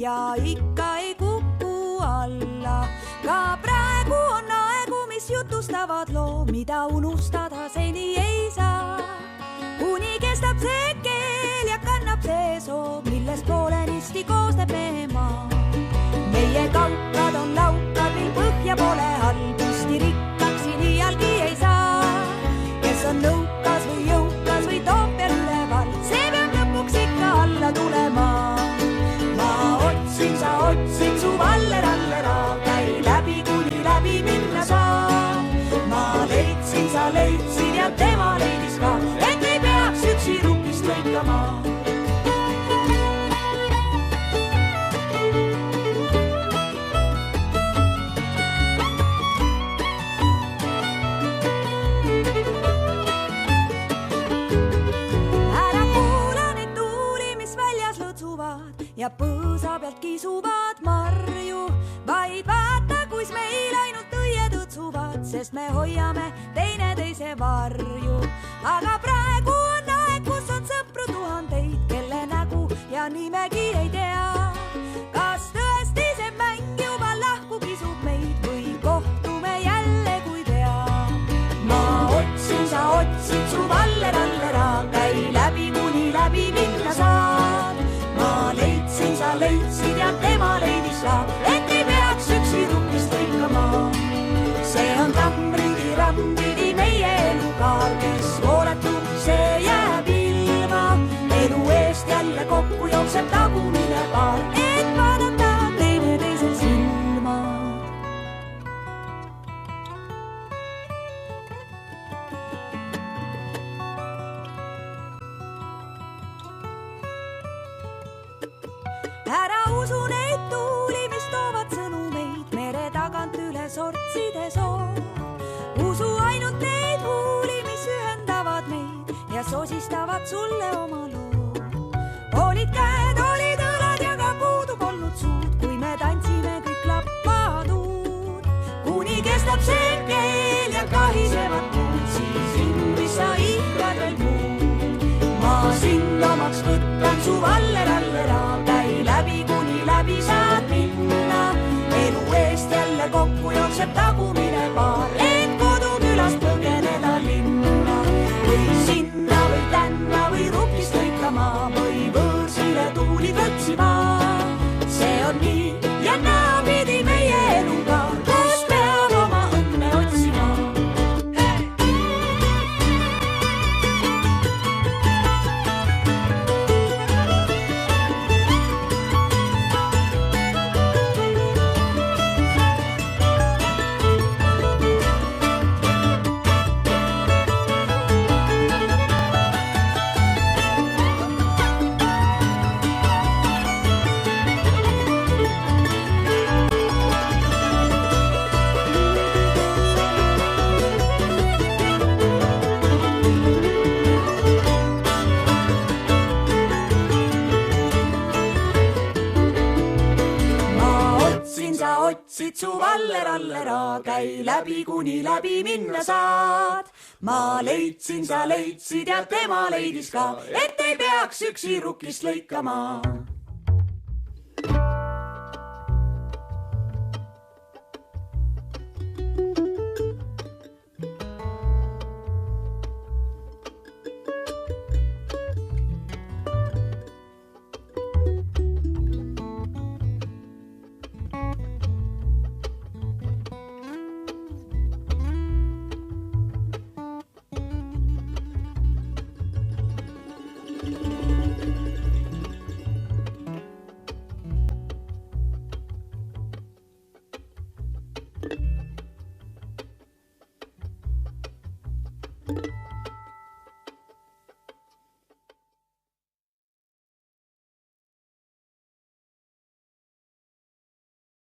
ja ikka ei kuku alla. Ka praegu on aegu, mis jutustavad loo, mida unustada seni ei saa. Kuni kestab see keel ja kannab see soo, millest poolenisti koosneb meie maa. Meie kaukad on laukad, mil põhja pole all, püsti rikkaks siin iialgi ei saa. Kes on nõukas või jõukas või Toompeal üleval, see peab lõpuks ikka alla tulema. Ma otsin, sa otsid, su vallera, käi läbi, kuni läbi minna saab. Ma leidsin, sa leidsid ja tema leidis ka, et ei peaks üksi rukist lõikama. Ja põõsa pealt kisuvad marju, vaid vaata, kuis meil ainult õied õtsuvad, sest me hoiame teineteise varju. Aga praegu on aeg, kus on sõpru tuhandeid, kelle nägu ja nimegi ei tea. Kas tõesti see mäng juba lahku kisub meid või kohtume jälle, kui pea? Ma otsin, sa otsid, su vallera, käi läbi, kuni läbi minna saad. Ma leidsin, sa leidsid ja tema leidis ka, et ei peaks üksi rukist lõikama. See on tammridi-rammridi meie elukaar, kes hooletub, see jääb ilma. Elu eest jälle kokku jookseb tagumine paar, et vaadata teineteisel silma. Ära usu neid tuuli, mis toovad sõnumeid mere tagant üle sortside soo. Usu ainult neid huuli, mis ühendavad meid ja sosistavad sulle oma loo. Olid käed, olid õlad ja ka puudu polnud suud, kui me tantsime kõik lappaduud. Kuni kestab see keel ja kahisevad puud, siis invis sa ihkad veel muud. Ma sind omaks võttan, su vallera, käi läbi, kuni läbi saad minna. Elu eest jälle kokku jookseb tagumine paar, et kodukülast põgeneda linna. Või sinna või tänna või rukist lõikama või võõrsile tuuli võtsima. See on nii ja naapidi meie elukaar, kus peab oma õnne otsima. Otsid, su vallera, käi läbi, kuni läbi minna saad. Ma leidsin, sa leidsid ja tema leidis ka, et ei peaks üksi rukist lõikama.